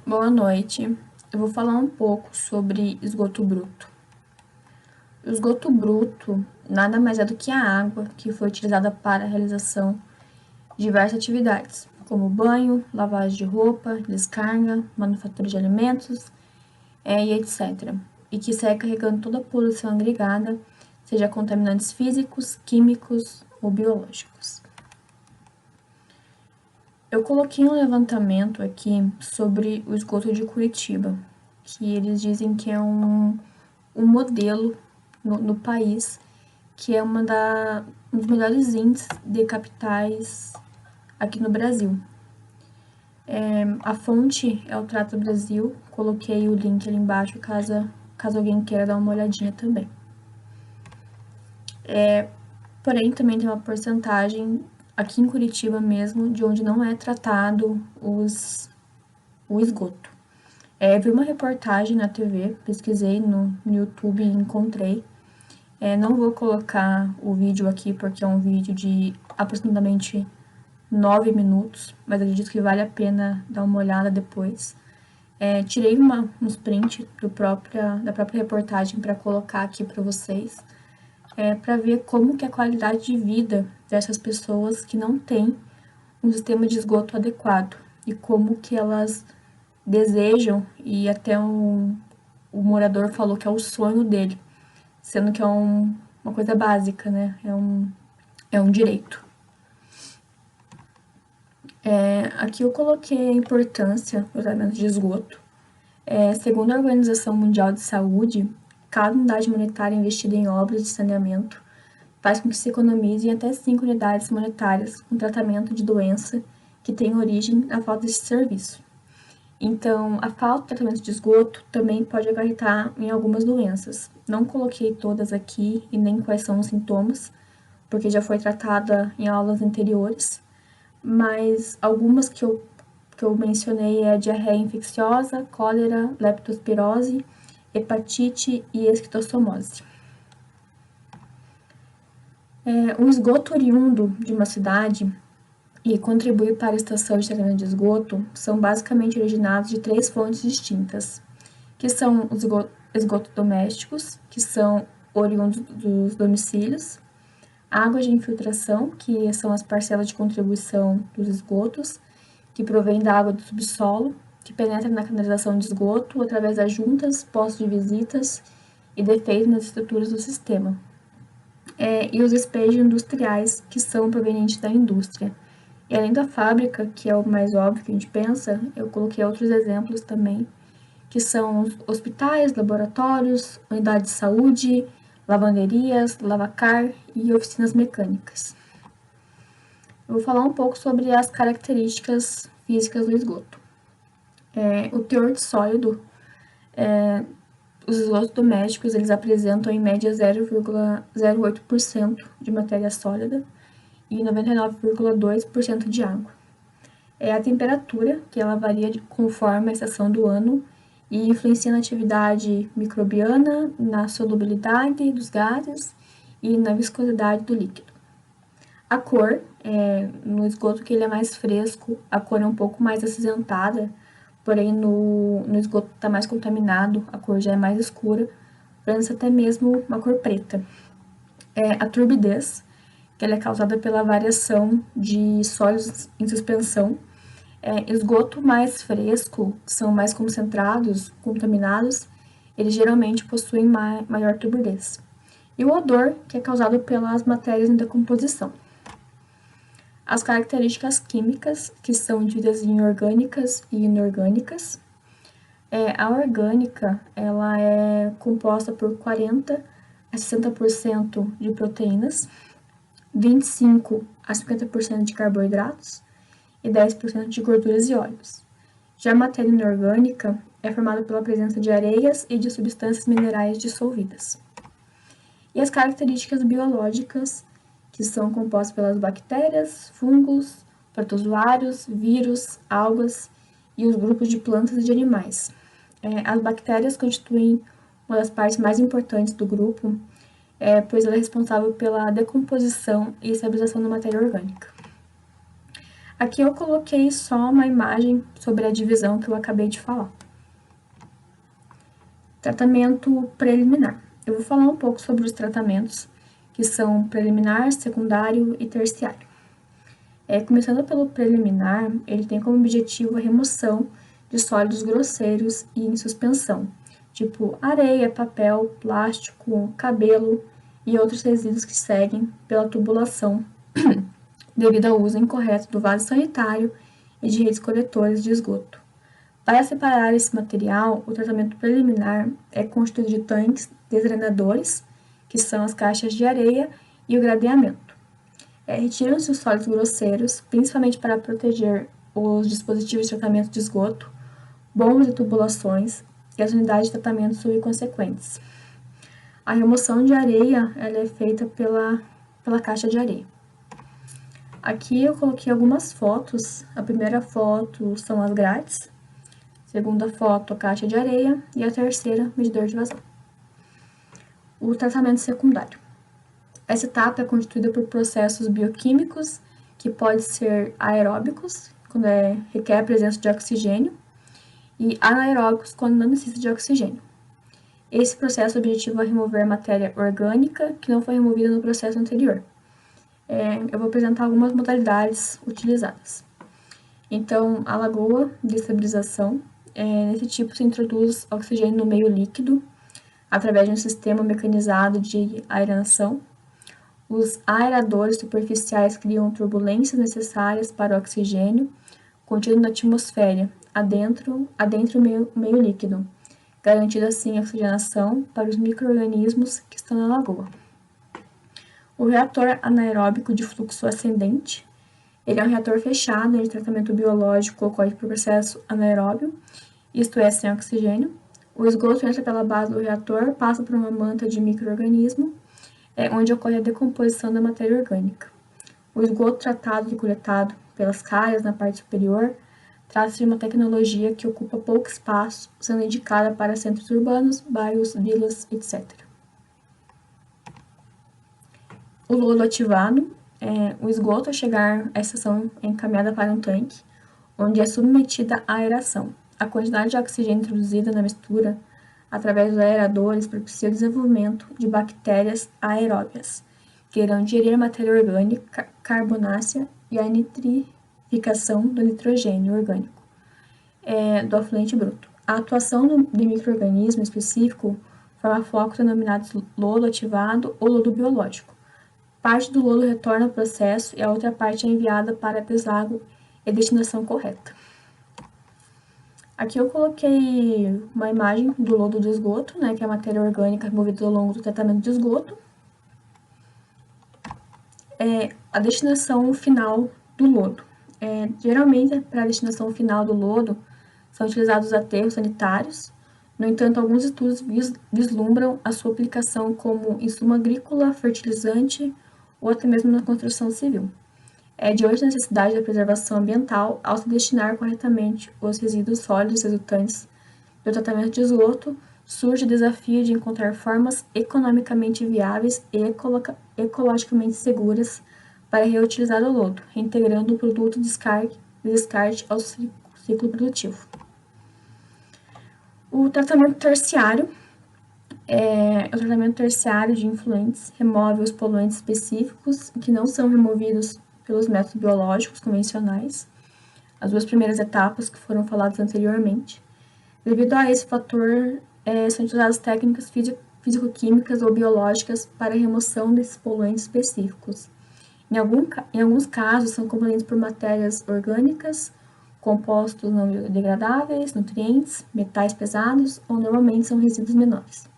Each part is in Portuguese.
Boa noite. Eu vou falar um pouco sobre esgoto bruto. O esgoto bruto nada mais é do que a água que foi utilizada para a realização de diversas atividades, como banho, lavagem de roupa, descarga, manufatura de alimentos e etc. E que segue carregando toda a poluição agregada, seja contaminantes físicos, químicos ou biológicos. Eu coloquei um levantamento aqui sobre o esgoto de Curitiba, que eles dizem que é um modelo no país, que é um dos melhores índices de capitais aqui no Brasil. A fonte é o Trata Brasil, coloquei o link ali embaixo caso alguém queira dar uma olhadinha também. Porém, também tem uma porcentagem aqui em Curitiba mesmo, de onde não é tratado o esgoto. Vi uma reportagem na TV, pesquisei no YouTube e encontrei. Não vou colocar o vídeo aqui porque é um vídeo de aproximadamente 9 minutos, mas eu acredito que vale a pena dar uma olhada depois. Tirei uns prints da própria reportagem para colocar aqui para vocês, para ver como que é a qualidade de vida dessas pessoas que não têm um sistema de esgoto adequado e como que elas desejam, e até o morador falou que é o sonho dele, sendo que é uma coisa básica, né? É um direito. Aqui eu coloquei a importância do tratamento de esgoto. Segundo a Organização Mundial de Saúde, cada unidade monetária investida em obras de saneamento faz com que se economizem até 5 unidades monetárias com tratamento de doença que tem origem na falta desse serviço. Então, a falta de tratamento de esgoto também pode acarretar em algumas doenças. Não coloquei todas aqui e nem quais são os sintomas, porque já foi tratada em aulas anteriores, mas algumas que eu mencionei é diarreia infecciosa, cólera, leptospirose, hepatite e esquistossomose. Um esgoto oriundo de uma cidade e contribui para a estação de tratamento de esgoto são basicamente originados de 3 fontes distintas, que são os esgotos domésticos, que são oriundos dos domicílios, águas de infiltração, que são as parcelas de contribuição dos esgotos, que provém da água do subsolo, que penetra na canalização de esgoto através das juntas, postos de visitas e defeitos nas estruturas do sistema. E os despejos industriais, que são provenientes da indústria. E além da fábrica, que é o mais óbvio que a gente pensa, eu coloquei outros exemplos também, que são os hospitais, laboratórios, unidades de saúde, lavanderias, lavacar e oficinas mecânicas. Eu vou falar um pouco sobre as características físicas do esgoto. O teor de sólido, os esgotos domésticos, eles apresentam em média 0,08% de matéria sólida e 99,2% de água. A temperatura, que ela varia conforme a estação do ano e influencia na atividade microbiana, na solubilidade dos gases e na viscosidade do líquido. A cor, no esgoto que ele é mais fresco, a cor é um pouco mais acinzentada, porém no esgoto que está mais contaminado, a cor já é mais escura, parece até mesmo uma cor preta. A turbidez, que ela é causada pela variação de sólidos em suspensão. Esgoto mais fresco, que são mais concentrados, contaminados, eles geralmente possuem maior turbidez. E o odor, que é causado pelas matérias em decomposição. As características químicas, que são divididas em orgânicas e inorgânicas. A orgânica, ela é composta por 40 a 60% de proteínas, 25 a 50% de carboidratos e 10% de gorduras e óleos. Já a matéria inorgânica é formada pela presença de areias e de substâncias minerais dissolvidas. E as características biológicas, que são compostas pelas bactérias, fungos, protozoários, vírus, algas e os grupos de plantas e de animais. As bactérias constituem uma das partes mais importantes do grupo, pois ela é responsável pela decomposição e estabilização da matéria orgânica. Aqui eu coloquei só uma imagem sobre a divisão que eu acabei de falar. Tratamento preliminar. Eu vou falar um pouco sobre os tratamentos, que são preliminar, secundário e terciário. Começando pelo preliminar, ele tem como objetivo a remoção de sólidos grosseiros e em suspensão, tipo areia, papel, plástico, cabelo e outros resíduos que seguem pela tubulação devido ao uso incorreto do vaso sanitário e de redes coletores de esgoto. Para separar esse material, o tratamento preliminar é constituído de tanques desdrenadores, que são as caixas de areia, e o gradeamento. Retiram-se os sólidos grosseiros, principalmente para proteger os dispositivos de tratamento de esgoto, bombas e tubulações e as unidades de tratamento subconsequentes. A remoção de areia ela é feita pela caixa de areia. Aqui eu coloquei algumas fotos. A primeira foto são as grades, a segunda foto a caixa de areia e a terceira medidor de vazão. O tratamento secundário. Essa etapa é constituída por processos bioquímicos que podem ser aeróbicos, quando requer a presença de oxigênio, e anaeróbicos, quando não necessita de oxigênio. Esse processo objetivo é remover matéria orgânica que não foi removida no processo anterior. Eu vou apresentar algumas modalidades utilizadas. Então, a lagoa de estabilização, nesse tipo se introduz oxigênio no meio líquido, através de um sistema mecanizado de aeração. Os aeradores superficiais criam turbulências necessárias para o oxigênio contido na atmosfera, adentro o meio líquido, garantindo assim a oxigenação para os micro-organismos que estão na lagoa. O reator anaeróbico de fluxo ascendente, ele é um reator fechado onde o tratamento biológico ocorre por processo anaeróbio, isto é, sem oxigênio. O esgoto entra pela base do reator, passa por uma manta de micro-organismo, onde ocorre a decomposição da matéria orgânica. O esgoto tratado e coletado pelas calhas na parte superior trata-se de uma tecnologia que ocupa pouco espaço, sendo indicada para centros urbanos, bairros, vilas, etc. O lodo ativado. O esgoto, ao chegar à estação, é encaminhada para um tanque, onde é submetida à aeração. A quantidade de oxigênio introduzida na mistura através dos aeradores propicia o desenvolvimento de bactérias aeróbias, que irão digerir a matéria orgânica carbonácea e a nitrificação do nitrogênio orgânico do afluente bruto. A atuação de micro-organismo específico forma flocos denominados lodo ativado ou lodo biológico. Parte do lodo retorna ao processo e a outra parte é enviada para deságua e destinação correta. Aqui eu coloquei uma imagem do lodo do esgoto, que é a matéria orgânica removida ao longo do tratamento de esgoto. A destinação final do lodo. Geralmente, para a destinação final do lodo, são utilizados aterros sanitários. No entanto, alguns estudos vislumbram a sua aplicação como insumo agrícola, fertilizante ou até mesmo na construção civil. De hoje a necessidade da preservação ambiental ao se destinar corretamente os resíduos sólidos resultantes do tratamento de esgoto, surge o desafio de encontrar formas economicamente viáveis e ecologicamente seguras para reutilizar o lodo, reintegrando o produto de descarte ao ciclo produtivo. O tratamento terciário. O tratamento terciário de influentes remove os poluentes específicos que não são removidos pelos métodos biológicos convencionais, as duas primeiras etapas que foram faladas anteriormente. Devido a esse fator, são utilizadas técnicas físico-químicas ou biológicas para a remoção desses poluentes específicos. Em alguns casos, são componentes por matérias orgânicas, compostos não biodegradáveis, nutrientes, metais pesados ou normalmente são resíduos menores.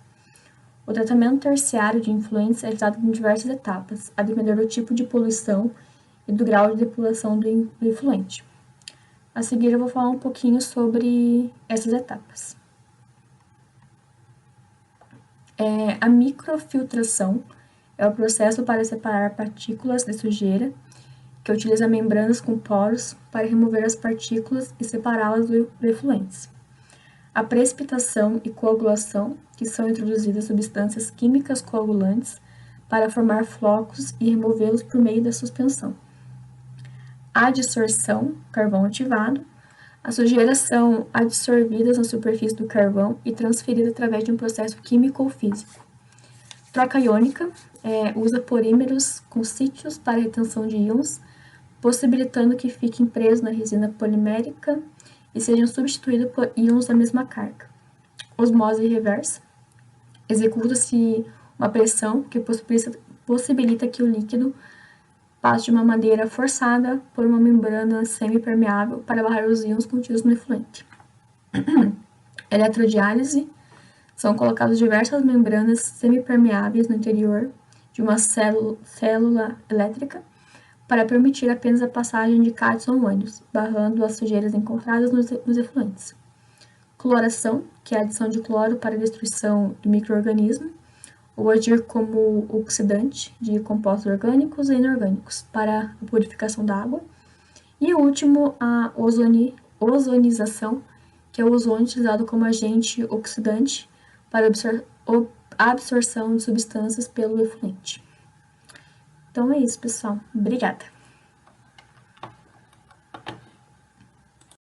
O tratamento terciário de influentes é realizado em diversas etapas, a depender do tipo de poluição e do grau de depuração do influente. A seguir, eu vou falar um pouquinho sobre essas etapas. A microfiltração é o processo para separar partículas de sujeira, que utiliza membranas com poros para remover as partículas e separá-las do efluentes. A precipitação e coagulação, que são introduzidas substâncias químicas coagulantes para formar flocos e removê-los por meio da suspensão. adsorção, carvão ativado. As sujeiras são adsorvidas na superfície do carvão e transferidas através de um processo químico ou físico. Troca iônica usa polímeros com sítios para retenção de íons, possibilitando que fiquem presos na resina polimérica e sejam substituídos por íons da mesma carga. Osmose reversa executa-se uma pressão que possibilita que o líquido passe de uma maneira forçada por uma membrana semipermeável para barrar os íons contidos no efluente. Eletrodiálise são colocadas diversas membranas semipermeáveis no interior de uma célula elétrica para permitir apenas a passagem de cátions ou ânions, barrando as sujeiras encontradas nos efluentes. Cloração, que é a adição de cloro para a destruição do micro-organismo, ou agir como oxidante de compostos orgânicos e inorgânicos para a purificação da água. E o último, a ozonização, que é o ozônio utilizado como agente oxidante para a absorção de substâncias pelo efluente. Então é isso, pessoal. Obrigada!